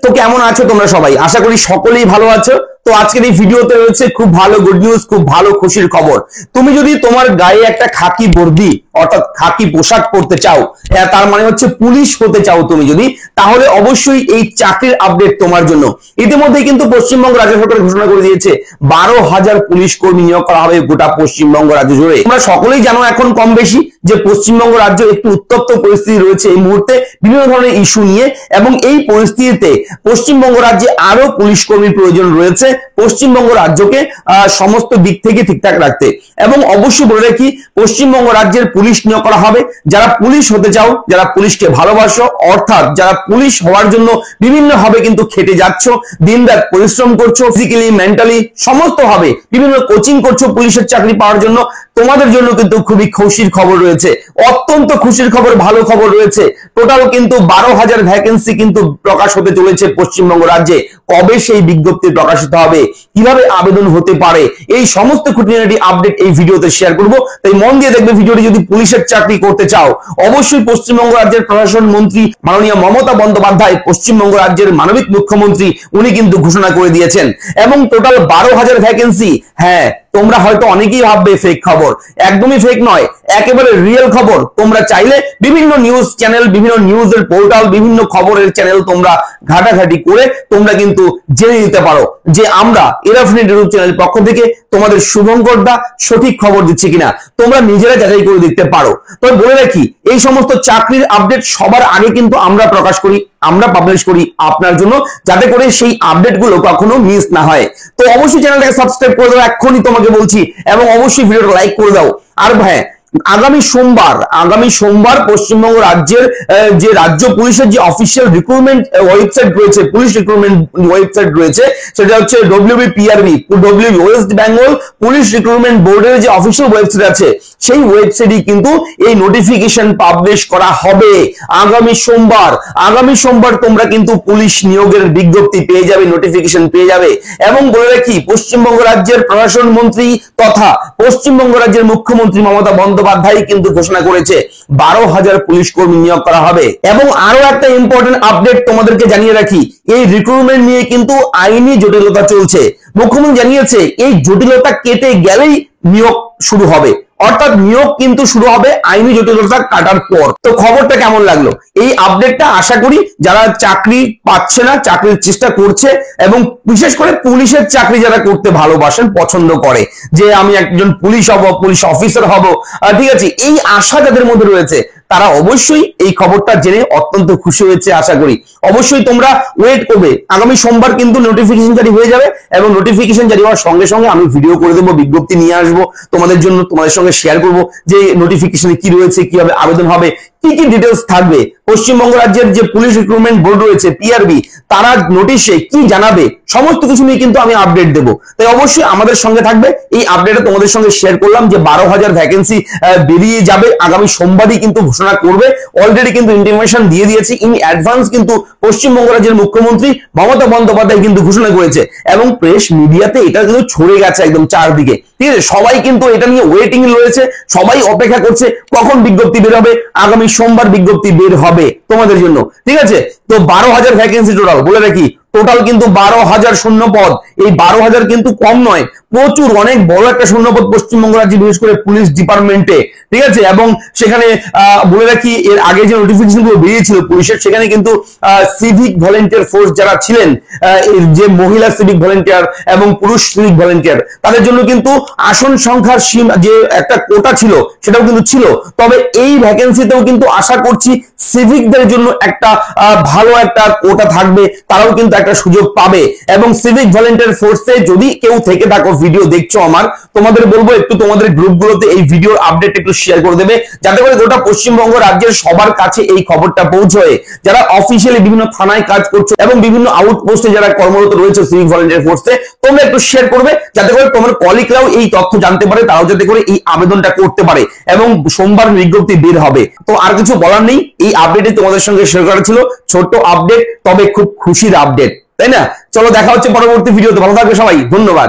তো কেমন আছো তোমরা সবাই? আশা করি সকলেই ভালো আছো। তো আজকের এই ভিডিওতে রয়েছে খুব ভালো গুড নিউজ, খুব ভালো খুশির খবর। তুমি যদি তোমার গায়ে একটা খাকি বর্দি অর্থাৎ খাকি পোশাক পরতে চাও, তার মানে হচ্ছে পুলিশ হতে চাও তুমি যদি, তাহলে অবশ্যই এই চাকরির আপডেট তোমার জন্য। ইতিমধ্যে কিন্তু পশ্চিমবঙ্গ রাজ্য সরকার ঘোষণা করে দিয়েছে 12,000 পুলিশ কর্মী নিয়োগ করা হবে গোটা পশ্চিমবঙ্গ রাজ্য জুড়ে। তোমরা সকলেই জানো এখন কম বেশি যে পশ্চিমবঙ্গ রাজ্য একটু উত্তপ্ত পরিস্থিতি রয়েছে এই মুহূর্তে বিভিন্ন ধরনের ইস্যু নিয়ে, এবং এই পরিস্থিতিতে পশ্চিমবঙ্গ রাজ্যে আরো পুলিশ কর্মীর প্রয়োজন রয়েছে পশ্চিমবঙ্গ রাজ্যকে সমস্ত দিক থেকে ঠিকঠাক রাখতে। এবং অবশ্যই বলে রাখি, পশ্চিমবঙ্গ রাজ্যের পুলিশ নিয়োগ করা হবে যারা পুলিশ হতে চাও, যারা পুলিশকে ভালোবাসো, অর্থাৎ যারা পুলিশ হওয়ার জন্য বিভিন্ন ভাবে কিন্তু খেটে যাচ্ছ, দিনরাত পরিশ্রম করছো, ফিজিক্যালি মেন্টালি সমস্ত ভাবে বিভিন্ন কোচিং করছো পুলিশের চাকরি পাওয়ার জন্য, তোমাদের জন্য কিন্তু খুবই খুশির খবর রয়েছে, অত্যন্ত খুশির খবর, ভালো খবর রয়েছে। টোটাল কিন্তু 12,000 ভ্যাকেন্সি কিন্তু প্রকাশ হতে চলেছে পশ্চিমবঙ্গ রাজ্যে। কবে সেই বিজ্ঞপ্তি প্রকাশিত হবে, কিভাবে আবেদন হতে পারে, এই সমস্ত খুঁটিনাটি আপডেট এই ভিডিওতে শেয়ার করব। তাই মন দিয়ে দেখবে ভিডিওটি। যদি পুলিশের চাকরি করতে চাও, অবশ্যই পশ্চিমবঙ্গ রাজ্যের প্রশাসন মন্ত্রী মাননীয় মমতা বন্দ্যোপাধ্যায়, পশ্চিমবঙ্গ রাজ্যের মানবিক মুখ্যমন্ত্রী, উনি কিন্তু ঘোষণা করে দিয়েছেন। এবং টোটাল 12,000 ভ্যাকেন্সি। হ্যাঁ, তোমরা হয়তো অনেকেই ভাববে ফেক খবর, একদমই ফেক নয়, একেবারে রিয়েল খবর। তোমরা চাইলে বিভিন্ন নিউজ চ্যানেল, বিভিন্ন নিউজের পোর্টাল, বিভিন্ন খবরের চ্যানেল তোমরা ঘাটাঘাটি করে তোমরা কিন্তু জেনে নিতে পারো যে আমরা এরাফনেট ইউটিউব চ্যানেলের পক্ষ থেকে তোমাদের শুভঙ্কর দা সঠিক খবর দিচ্ছে কিনা তোমরা নিজেরা যাচাই করে দেখতে পারো। তবে বলে রাখি, এই সমস্ত চাকরির আপডেট সবার আগে কিন্তু আমরা প্রকাশ করি, আমরা পাবলিশ করি আপনার জন্য, যাতে করে সেই আপডেট গুলো কখনো মিস না হয়। তো অবশ্যই চ্যানেলটাকে সাবস্ক্রাইব করে দাও এক্ষুনি তোমাকে বলছি, এবং অবশ্যই ভিডিওটা লাইক করে দাও। আর হ্যাঁ, আগামী সোমবার পশ্চিমবঙ্গ রাজ্যের যে রাজ্য পুলিশের যে অফিসিয়াল রিক্রুটমেন্ট ওয়েবসাইট রয়েছে, পুলিশ রিক্রুটমেন্ট ওয়েবসাইট রয়েছে, সেটা হচ্ছে WBPRB, West Bengal police recruitment বোর্ডের যে অফিসিয়াল ওয়েবসাইট আছে, সেই ওয়েবসাইটে কিন্তু এই নোটিফিকেশন পাবলিশ করা হবে আগামী সোমবার তোমরা কিন্তু পুলিশ নিয়োগের বিজ্ঞপ্তি পেয়ে যাবে, নোটিফিকেশন পেয়ে যাবে। এবং বলে রাখি, পশ্চিমবঙ্গ রাজ্যের প্রশাসন মন্ত্রী তথা পশ্চিমবঙ্গ রাজ্যের মুখ্যমন্ত্রী মমতা বন্দ্যোপাধ্যায় কিন্তু ঘোষণা করেছে 12,000 পুলিশ কর্মী নিয়োগ করা হবে। এবং আরো একটা ইম্পর্টেন্ট আপডেট তোমাদেরকে জানিয়ে রাখি, এই রিক্রুটমেন্ট নিয়ে কিন্তু আইনি জটিলতা চলছে। মুখ্যমন্ত্রী জানিয়েছে এই জটিলতা কেটে গেলেই নিয়োগ শুরু হবে, অর্থাৎ নিয়োগ কিন্তু শুরু হবে আইনি জটিলতা কাটার পর। তো খবরটা কেমন লাগলো? এই আপডেটটা আশা করি যারা চাকরি পাচ্ছে না, চাকরির চেষ্টা করছে, এবং বিশেষ করে পুলিশের চাকরি যারা করতে ভালোবাসেন, পছন্দ করে যে আমি একজন পুলিশ হব, পুলিশ অফিসার হব, ঠিক আছে, এই আশা যাদের মধ্যে রয়েছে, তারা অবশ্যই এই খবরটা জেনে অত্যন্ত খুশি হয়েছে আশা করি। অবশ্যই তোমরা ওয়েট করবে, আগামী সোমবার কিন্তু নোটিফিকেশন জারি হয়ে যাবে, এবং নোটিফিকেশন জারি হওয়ার সঙ্গে সঙ্গে আমি ভিডিও করে দেবো, বিজ্ঞপ্তি নিয়ে আসবো তোমাদের জন্য, তোমাদের সঙ্গে শেয়ার করবো যে নোটিফিকেশনে কি রয়েছে, কিভাবে আবেদন হবে, কি কি ডিটেলস থাকবে। পশ্চিমবঙ্গ রাজ্যের যে পুলিশ রিক্রুটমেন্ট বোর্ড রয়েছে PRB, তারা নোটিশে কি জানাবে, সমস্ত কিছু নিয়ে কিন্তু আমি আপডেট দেবো। তাই অবশ্যই আমাদের সঙ্গে থাকবে। এই আপডেটে তোমাদের সঙ্গে শেয়ার করলাম যে 12,000 ভ্যাকেন্সি বেরিয়ে যাবে আগামী সোমবারই কিন্তু ঘোষণা করবে। অলরেডি কিন্তু ইনফরমেশন দিয়ে দিয়েছে ইন অ্যাডভান্স, কিন্তু পশ্চিমবঙ্গ রাজ্যের মুখ্যমন্ত্রী মমতা বন্দ্যোপাধ্যায় কিন্তু ঘোষণা করেছে, এবং প্রেস মিডিয়াতে এটা কিন্তু ছড়ে গেছে একদম চারদিকে, ঠিক আছে। সবাই কিন্তু এটা নিয়ে ওয়েটিং রয়েছে, সবাই অপেক্ষা করছে কখন বিজ্ঞপ্তি বের হবে। আগামী সোমবার বিজ্ঞপ্তি বের হবে তোমাদের জন্য, ঠিক আছে। তো 12,000 ভ্যাকেন্সি টোটাল, বলে রাখি টোটাল কিন্তু 12,000 শূন্য পদ। এই 12,000 কিন্তু কম নয়, প্রচুর অনেক বড় একটা শূন্যপদ পশ্চিমবঙ্গ রাজ্যে, বিশেষ করে পুলিশ ডিপার্টমেন্টে, ঠিক আছে। এবং সেখানে বলে রাখি, এর আগে যে নোটিফিকেশন গুলো বেরিয়েছিল পুলিশের, সেখানে কিন্তু সিভিক ভলেন্টিয়ার ফোর্স যারা ছিলেন, যে মহিলা সিভিক ভলেন্টিয়ার এবং পুরুষ সিভিক ভলেন্টিয়ার, তাদের জন্য কিন্তু আসন সংখ্যার যে একটা কোটা ছিল, সেটাও কিন্তু ছিল। তবে এই ভ্যাকেন্সিতেও কিন্তু আশা করছি সিভিকদের জন্য একটা ভালো একটা কোটা থাকবে, তারাও কিন্তু একটা সুযোগ পাবে। এবং সিভিক ভলেন্টিয়ার ফোর্সে যদি কেউ থেকে থাকো, ভিডিও দেখছো আমার, তোমাদের বলবো একটু তোমাদের গ্রুপগুলোতে এই ভিডিওর আপডেট একটু শেয়ার করে দেবে, যাতে করে গোটা পশ্চিমবঙ্গ রাজ্যের সবার কাছে এই খবরটা পৌঁছয়। যারা অফিসিয়ালি বিভিন্ন থানায় কাজ করছো এবং বিভিন্ন আউটপোস্টে যারা কর্মরত রয়েছে সিভিক ভলেন্টিয়ার ফোর্সে, তোমরা একটু শেয়ার করবে, যাতে করে তোমার কলিগরাও এই তথ্য জানতে পারে, তারাও যাতে করে এই আবেদনটা করতে পারে। এবং সোমবার বিজ্ঞপ্তি বের হবে। তো আর কিছু বলার নেই, এই আপডেটে তোমাদের সঙ্গে শেয়ার করা ছিল, ছোট্ট আপডেট, তবে খুব খুশির আপডেট, তাই না? চলো দেখা হচ্ছে পরবর্তী ভিডিওতে, ভালো থাকবে সবাই, ধন্যবাদ।